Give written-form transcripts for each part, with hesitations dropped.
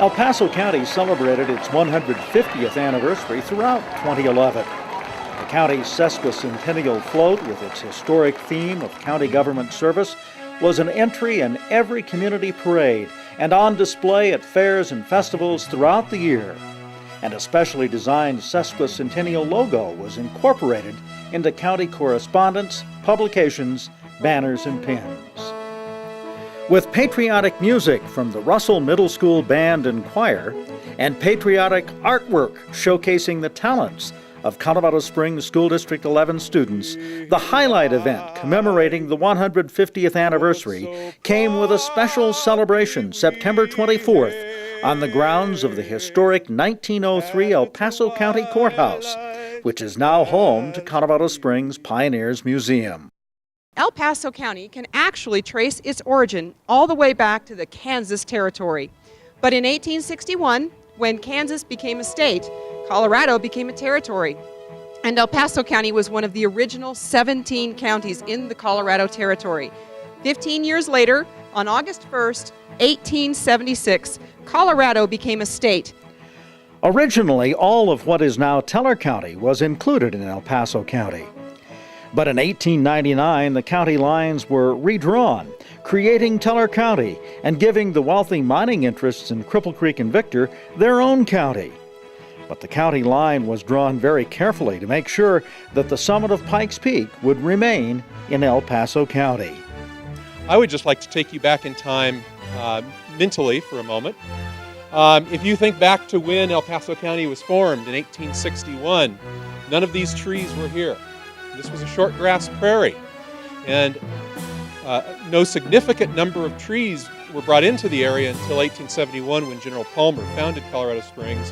El Paso County celebrated its 150th anniversary throughout 2011. The county's sesquicentennial float, with its historic theme of county government service, was an entry in every community parade and on display at fairs and festivals throughout the year. An especially designed sesquicentennial logo was incorporated into county correspondence, publications, banners, and pins. With patriotic music from the Russell Middle School Band and Choir and patriotic artwork showcasing the talents of Colorado Springs School District 11 students, the highlight event commemorating the 150th anniversary came with a special celebration September 24th on the grounds of the historic 1903 El Paso County Courthouse, which is now home to Colorado Springs Pioneers Museum. El Paso County can actually trace its origin all the way back to the Kansas Territory. But in 1861, when Kansas became a state, Colorado became a territory. And El Paso County was one of the original 17 counties in the Colorado Territory. 15 years later, on August 1st, 1876, Colorado became a state. Originally, all of what is now Teller County was included in El Paso County. But in 1899, the county lines were redrawn, creating Teller County and giving the wealthy mining interests in Cripple Creek and Victor their own county. But the county line was drawn very carefully to make sure that the summit of Pikes Peak would remain in El Paso County. I would just like to take you back in time mentally for a moment. If you think back to when El Paso County was formed in 1861, none of these trees were here. This was a short grass prairie, and no significant number of trees were brought into the area until 1871, when General Palmer founded Colorado Springs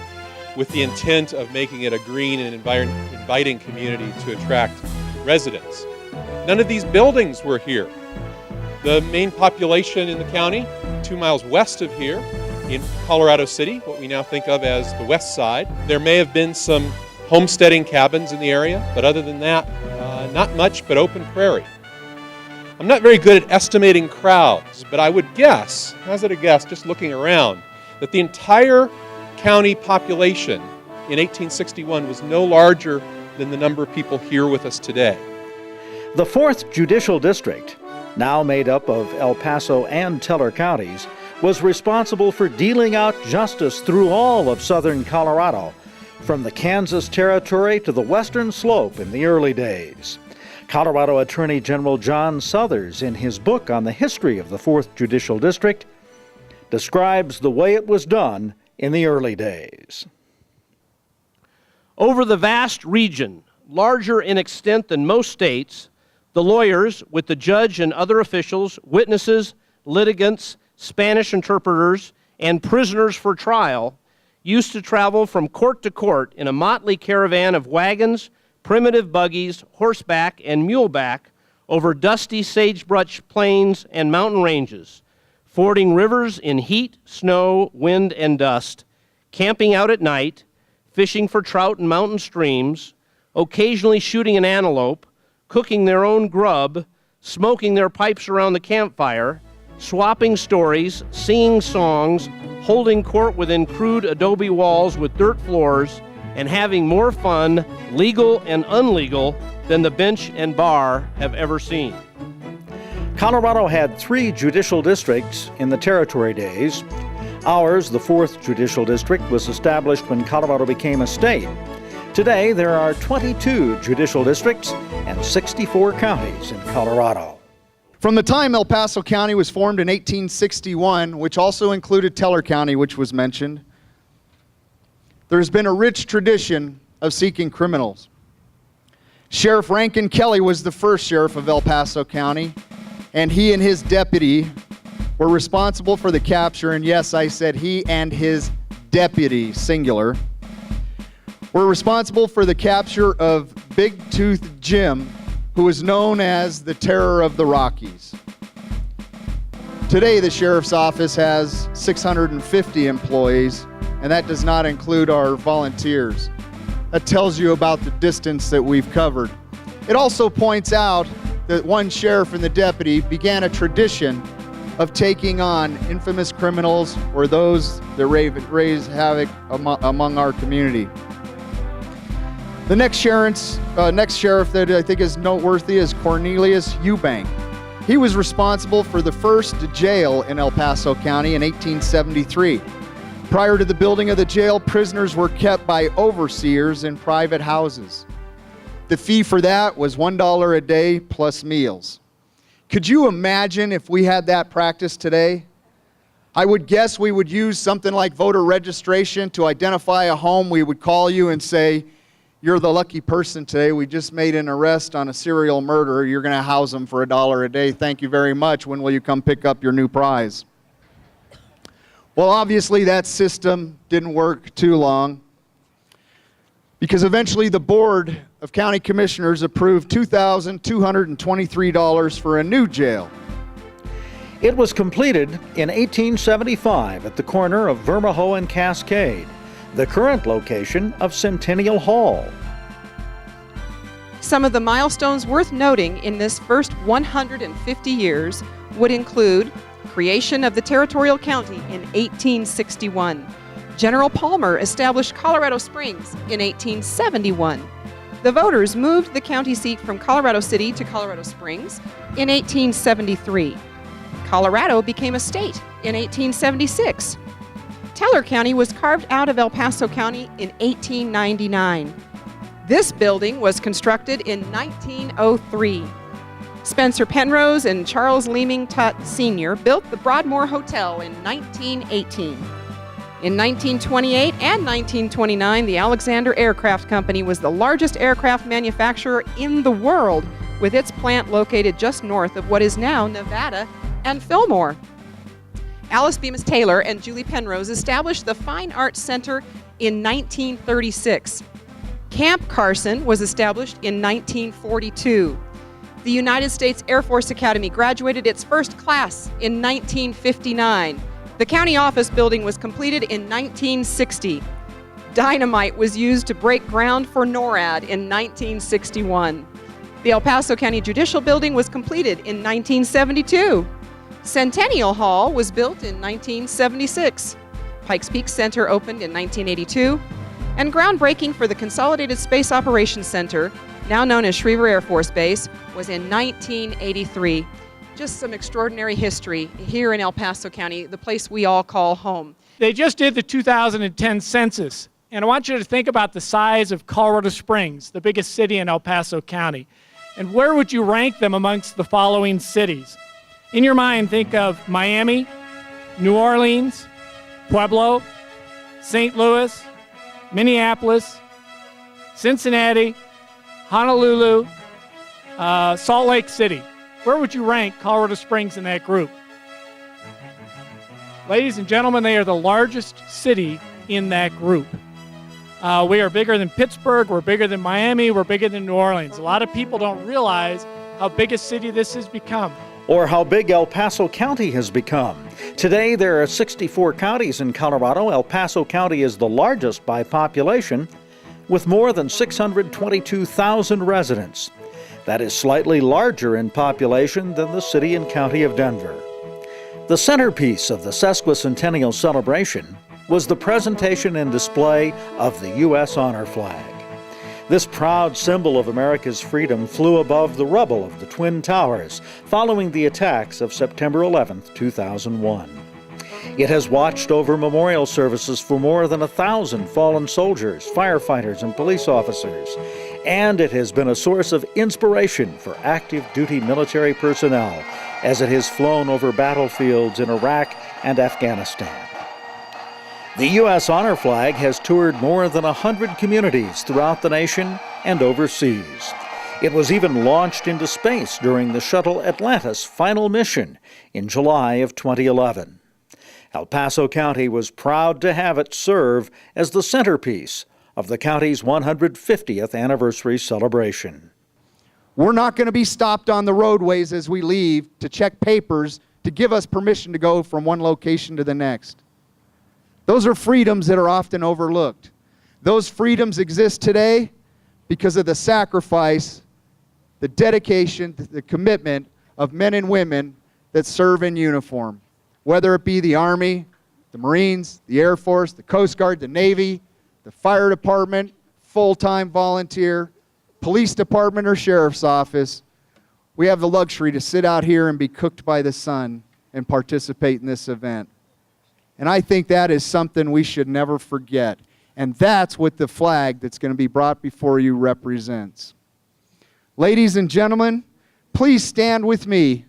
with the intent of making it a green and inviting community to attract residents. None of these buildings were here. The main population in the county, 2 miles west of here, in Colorado City, what we now think of as the west side, there may have been some homesteading cabins in the area, but other than that, not much but open prairie. I'm not very good at estimating crowds, but I would guess, hazard a guess, just looking around, that the entire county population in 1861 was no larger than the number of people here with us today. The 4th Judicial District, now made up of El Paso and Teller counties, was responsible for dealing out justice through all of southern Colorado, from the Kansas Territory to the Western Slope in the early days. Colorado Attorney General John Suthers, in his book on the history of the 4th Judicial District, describes the way it was done in the early days. Over the vast region, larger in extent than most states, the lawyers, with the judge and other officials, witnesses, litigants, Spanish interpreters, and prisoners for trial, used to travel from court to court in a motley caravan of wagons, primitive buggies, horseback, and muleback over dusty sagebrush plains and mountain ranges, fording rivers in heat, snow, wind, and dust, camping out at night, fishing for trout in mountain streams, occasionally shooting an antelope, cooking their own grub, smoking their pipes around the campfire, swapping stories, singing songs, holding court within crude adobe walls with dirt floors, and having more fun, legal and unlegal, than the bench and bar have ever seen. Colorado had 3 judicial districts in the territory days. Ours, the 4th Judicial District, was established when Colorado became a state. Today, there are 22 judicial districts and 64 counties in Colorado. From the time El Paso County was formed in 1861, which also included Teller County, which was mentioned, there's been a rich tradition of seeking criminals. Sheriff Rankin Kelly was the first sheriff of El Paso County, and he and his deputy were responsible for the capture, and yes, I said he and his deputy, singular, were responsible for the capture of Big Tooth Jim, who is known as the Terror of the Rockies. Today, the Sheriff's Office has 650 employees, and that does not include our volunteers. That tells you about the distance that we've covered. It also points out that one sheriff and the deputy began a tradition of taking on infamous criminals or those that raise havoc among our community. The next sheriff that I think is noteworthy is Cornelius Ewbank. He was responsible for the first jail in El Paso County in 1873. Prior to the building of the jail, prisoners were kept by overseers in private houses. The fee for that was $1 a day plus meals. Could you imagine if we had that practice today? I would guess we would use something like voter registration to identify a home. We would call you and say, "You're the lucky person today. We just made an arrest on a serial murderer. You're going to house them for $1 a day. Thank you very much. When will you come pick up your new prize?" Well, obviously that system didn't work too long, because eventually the Board of County Commissioners approved $2,223 for a new jail. It was completed in 1875 at the corner of Vermejo and Cascade, the current location of Centennial Hall. Some of the milestones worth noting in this first 150 years would include creation of the territorial county in 1861. General Palmer established Colorado Springs in 1871. The voters moved the county seat from Colorado City to Colorado Springs in 1873. Colorado became a state in 1876. Teller County was carved out of El Paso County in 1899. This building was constructed in 1903. Spencer Penrose and Charles Leeming Tutt Sr. built the Broadmoor Hotel in 1918. In 1928 and 1929, the Alexander Aircraft Company was the largest aircraft manufacturer in the world, with its plant located just north of what is now Nevada and Fillmore. Alice Bemis Taylor and Julie Penrose established the Fine Arts Center in 1936. Camp Carson was established in 1942. The United States Air Force Academy graduated its first class in 1959. The county office building was completed in 1960. Dynamite was used to break ground for NORAD in 1961. The El Paso County Judicial Building was completed in 1972. Centennial Hall was built in 1976. Pikes Peak Center opened in 1982. And groundbreaking for the Consolidated Space Operations Center, now known as Schriever Air Force Base, was in 1983. Just some extraordinary history here in El Paso County, the place we all call home. They just did the 2010 census, and I want you to think about the size of Colorado Springs, the biggest city in El Paso County. And where would you rank them amongst the following cities? In your mind, think of Miami, New Orleans, Pueblo, St. Louis, Minneapolis, Cincinnati, Honolulu, Salt Lake City. Where would you rank Colorado Springs in that group? Ladies and gentlemen, they are the largest city in that group. We are bigger than Pittsburgh, we're bigger than Miami, we're bigger than New Orleans. A lot of people don't realize how big a city this has become. Or how big El Paso County has become. Today, there are 64 counties in Colorado. El Paso County is the largest by population, with more than 622,000 residents. That is slightly larger in population than the city and county of Denver. The centerpiece of the sesquicentennial celebration was the presentation and display of the U.S. honor flag. This proud symbol of America's freedom flew above the rubble of the Twin Towers following the attacks of September 11, 2001. It has watched over memorial services for more than 1,000 fallen soldiers, firefighters, and police officers, and it has been a source of inspiration for active duty military personnel as it has flown over battlefields in Iraq and Afghanistan. The U.S. honor flag has toured more than 100 communities throughout the nation and overseas. It was even launched into space during the Shuttle Atlantis final mission in July of 2011. El Paso County was proud to have it serve as the centerpiece of the county's 150th anniversary celebration. We're not going to be stopped on the roadways as we leave to check papers to give us permission to go from one location to the next. Those are freedoms that are often overlooked. Those freedoms exist today because of the sacrifice, the dedication, the commitment of men and women that serve in uniform, whether it be the Army, the Marines, the Air Force, the Coast Guard, the Navy, the Fire Department, full-time volunteer, Police Department, or Sheriff's Office. We have the luxury to sit out here and be cooked by the sun and participate in this event. And I think that is something we should never forget. And that's what the flag that's going to be brought before you represents. Ladies and gentlemen, please stand with me.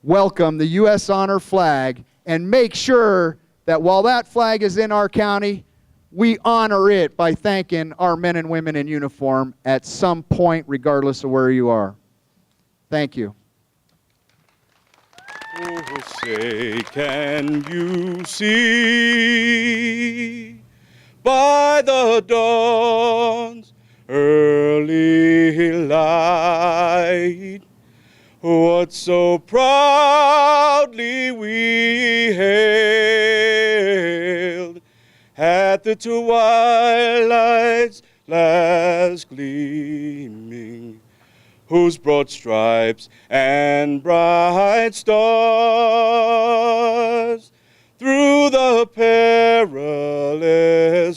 Welcome the U.S. Honor Flag, and make sure that while that flag is in our county, we honor it by thanking our men and women in uniform at some point, regardless of where you are. Thank you. Oh, say, can you see by the dawn's early light what so proudly we hailed at the twilight's last gleaming, whose broad stripes and bright stars through the perilous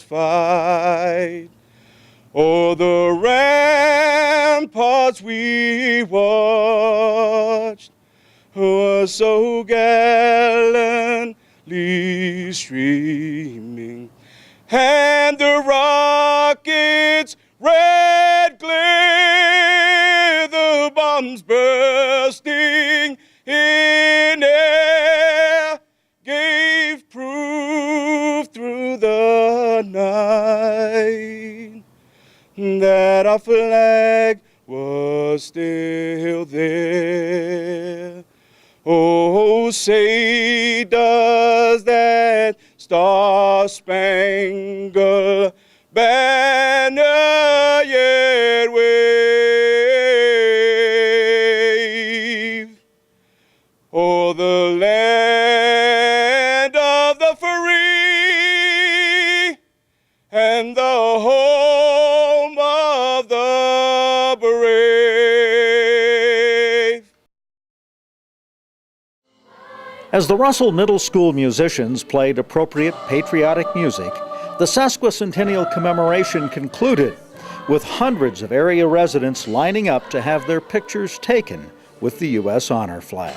fight o'er the ramparts we watched was so gallantly streaming, and the rockets' red glare, the bombs bursting in air, gave proof through the night that our flag was still there. Oh, say does that star-spangled banner yet wave o'er the land of the free and the home of the brave? As the Russell Middle School musicians played appropriate patriotic music, the sesquicentennial commemoration concluded with hundreds of area residents lining up to have their pictures taken with the U.S. Honor Flag.